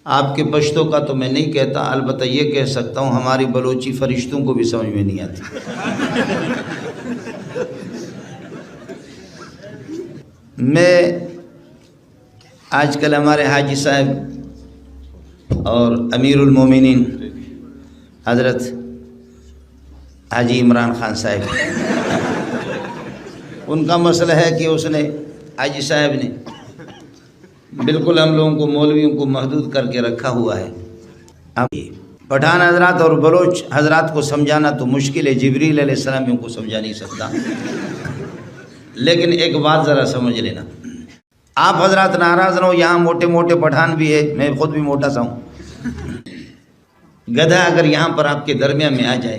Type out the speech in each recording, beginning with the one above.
آپ کے پشتوں کا تو میں نہیں کہتا، البتہ یہ کہہ سکتا ہوں ہماری بلوچی فرشتوں کو بھی سمجھ میں نہیں آتی۔ میں آج کل ہمارے حاجی صاحب اور امیر المومنین حضرت حاجی عمران خان صاحب، ان کا مسئلہ ہے کہ اس نے حاجی صاحب نے بالکل ہم لوگوں کو مولویوں کو محدود کر کے رکھا ہوا ہے۔ اب پٹھان حضرات اور بلوچ حضرات کو سمجھانا تو مشکل ہے، جبریل علیہ السلام ان کو سمجھا نہیں سکتا، لیکن ایک بات ذرا سمجھ لینا، آپ حضرات ناراض نہ ہو، یہاں موٹے موٹے پٹھان بھی ہے، میں خود بھی موٹا سا ہوں۔ گدھا اگر یہاں پر آپ کے درمیان میں آ جائے،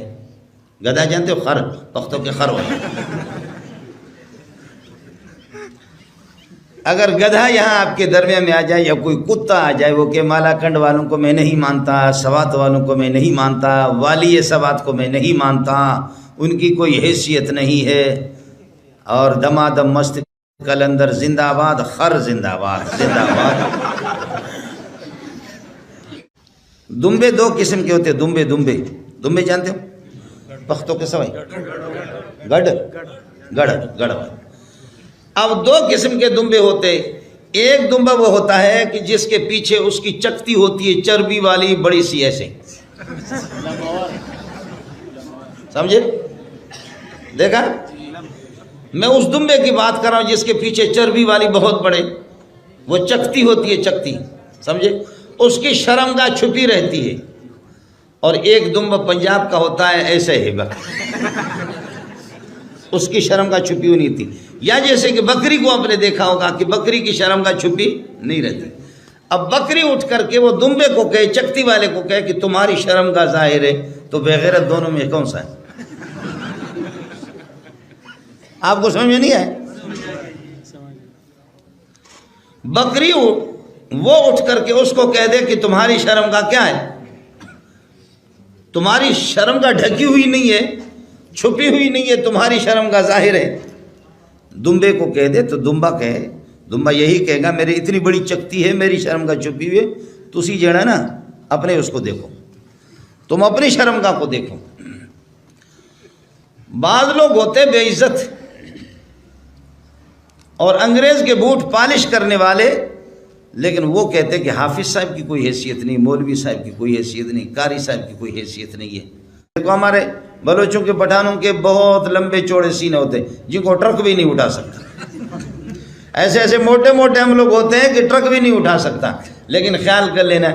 گدھا جانتے ہو، خر، پختوں کے خر ہوئے، اگر گدھا یہاں آپ کے درمیان میں آ جائے یا کوئی کتا آ جائے، وہ کہ مالا کنڈ والوں کو میں نہیں مانتا، سوات والوں کو میں نہیں مانتا، والی سوات کو میں نہیں مانتا، ان کی کوئی حیثیت نہیں ہے، اور دمادم مست کلندر زندہ آباد، خر زندہ آباد، زندہ آباد۔ دمبے دو قسم کے ہوتے ہیں، دمبے جانتے ہو، پختوں کے سوائے، گڑ۔ اب دو قسم کے دمبے ہوتے، ایک دمبا وہ ہوتا ہے کہ جس کے پیچھے اس کی چکتی ہوتی ہے چربی والی بڑی سی ایسے، سمجھے؟ دیکھا؟ میں اس دمبے کی بات کر رہا ہوں جس کے پیچھے چربی والی بہت بڑے، وہ چکتی ہوتی ہے، چکتی، سمجھے؟ اس کی شرمگاہ چھپی رہتی ہے، اور ایک دمبا پنجاب کا ہوتا ہے ایسے ہی، اس کی شرمگاہ چھپی ہوئی نہیں تھی، یا جیسے کہ بکری کو آپ نے دیکھا ہوگا کہ بکری کی شرمگاہ چھپی نہیں رہتی۔ اب بکری اٹھ کر کے وہ دمبے کو کہے، چکتی والے کو کہے کہ تمہاری شرمگاہ ظاہر ہے، تو بغیرت دونوں میں کون سا ہے؟ آپ کو سمجھ میں نہیں آئے؟ بکری وہ اٹھ کر کے اس کو کہہ دے کہ تمہاری شرمگاہ کیا ہے، تمہاری شرمگاہ ڈھکی ہوئی نہیں ہے، چھپی ہوئی نہیں ہے، تمہاری شرمگاہ ظاہر ہے، دمبے کو کہہ دے تو دمبا یہی کہے گا میری اتنی بڑی چکتی ہے، میری شرمگاہ چھپی ہوئی ہے، تسی جڑا نا اپنے اس کو دیکھو، تم اپنی شرمگاہ کو دیکھو۔ بعض لوگ ہوتے بے عزت اور انگریز کے بوٹ پالش کرنے والے، لیکن وہ کہتے کہ حافظ صاحب کی کوئی حیثیت نہیں، مولوی صاحب کی کوئی حیثیت نہیں، قاری صاحب کی کوئی حیثیت نہیں ہے۔ دیکھو ہمارے بلوچوں کے پٹھانوں کے بہت لمبے چوڑے سینے ہوتے جن کو ٹرک بھی نہیں اٹھا سکتا، ایسے موٹے موٹے ہم لوگ ہوتے ہیں کہ ٹرک بھی نہیں اٹھا سکتا، لیکن خیال کر لینا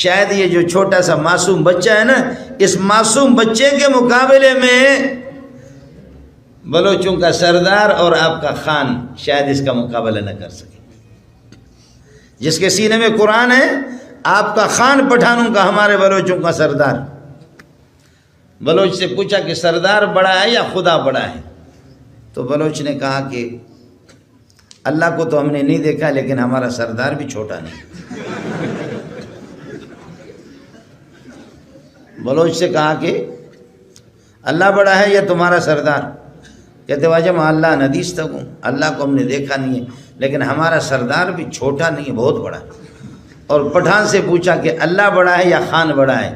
شاید یہ جو چھوٹا سا معصوم بچہ ہے نا، اس معصوم بچے کے مقابلے میں بلوچوں کا سردار اور آپ کا خان شاید اس کا مقابلہ نہ کر سکے، جس کے سینے میں قرآن ہے، آپ کا خان پٹھانوں کا، ہمارے بلوچوں کا سردار۔ بلوچ سے پوچھا کہ سردار بڑا ہے یا خدا بڑا ہے، تو بلوچ نے کہا کہ اللہ کو تو ہم نے نہیں دیکھا، لیکن ہمارا سردار بھی چھوٹا نہیں۔ بلوچ سے کہا کہ اللہ بڑا ہے یا تمہارا سردار؟ کہتے واجہ میں اللہ ندیس تک ہوں، اللہ کو ہم نے دیکھا نہیں ہے، لیکن ہمارا سردار بھی چھوٹا نہیں ہے، بہت بڑا ہے۔ اور پٹھان سے پوچھا کہ اللہ بڑا ہے یا خان بڑا ہے،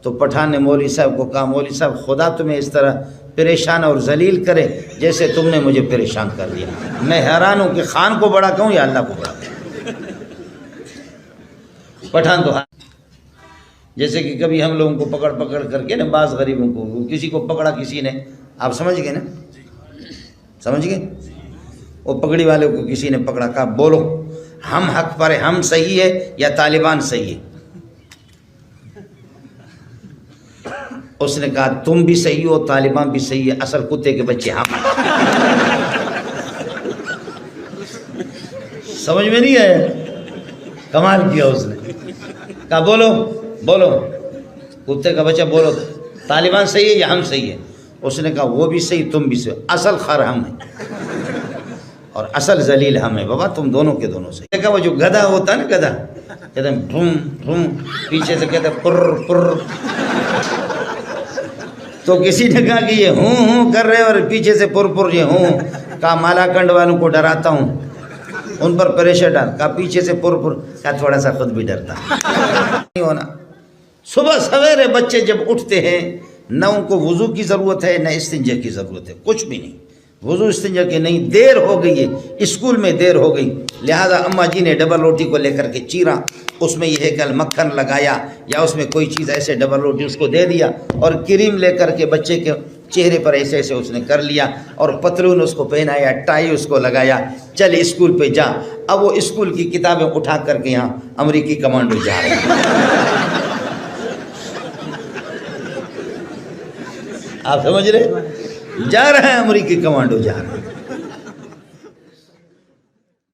تو پٹھان نے مولوی صاحب کو کہا مولوی صاحب خدا تمہیں اس طرح پریشان اور ذلیل کرے جیسے تم نے مجھے پریشان کر دیا، میں حیران ہوں کہ خان کو بڑا کہوں یا اللہ کو بڑا کہوں۔ پٹھان تو جیسے کہ کبھی ہم لوگوں کو پکڑ کر کے نا، بعض غریبوں کو کسی کو پکڑا کسی نے، آپ سمجھ گئے نا، سمجھ گئے، وہ پگڑی والے کو کسی نے پکڑا، کہا بولو ہم حق پر ہیں، ہم صحیح ہے یا طالبان صحیح ہے؟ اس نے کہا تم بھی صحیح ہو، طالبان بھی صحیح ہے، اصل کتے کے بچے ہم۔ سمجھ میں نہیں آیا؟ کمال کیا اس نے، کہا بولو کتے کا بچہ بولو، طالبان صحیح ہے یا ہم صحیح ہے؟ اس نے کہا وہ بھی صحیح، تم بھی صحیح، اصل خر ہم ہیں اور اصل ذلیل ہم ہیں، بابا تم دونوں کے دونوں صحیح۔ دیکھا وہ جو گدھا ہوتا ہے نا، گدھا کہتے ہیں ڈھوم، پیچھے سے کہتے ہیں پر، تو کسی نے کہا کہ یہ ہوں کر رہے اور پیچھے سے پر یہ ہوں، کہا مالا کنڈ والوں کو ڈراتا ہوں، ان پر پریشر ڈال کہا پیچھے سے پر کہا تھوڑا سا خود بھی ڈرتا نہیں ہونا. صبح سویرے بچے جب اٹھتے ہیں نہ ان کو وضو کی ضرورت ہے نہ استنجا کی ضرورت ہے, کچھ بھی نہیں, وضو استنجا کی نہیں. دیر ہو گئی ہے, اسکول میں دیر ہو گئی, لہٰذا اماں جی نے ڈبل روٹی کو لے کر کے چیرا, اس میں یہ کل مکھن لگایا یا اس میں کوئی چیز ایسے ڈبل روٹی اس کو دے دیا, اور کریم لے کر کے بچے کے چہرے پر ایسے ایسے اس نے کر لیا, اور پتلون اس کو پہنایا, ٹائی اس کو لگایا, چل اسکول پہ جا. اب وہ اسکول کی کتابیں اٹھا کر کے یہاں امریکی کمانڈو جا رہے ہیں. آپ سمجھ رہے, جا رہے ہیں امریکی کمانڈو جا رہے ہیں.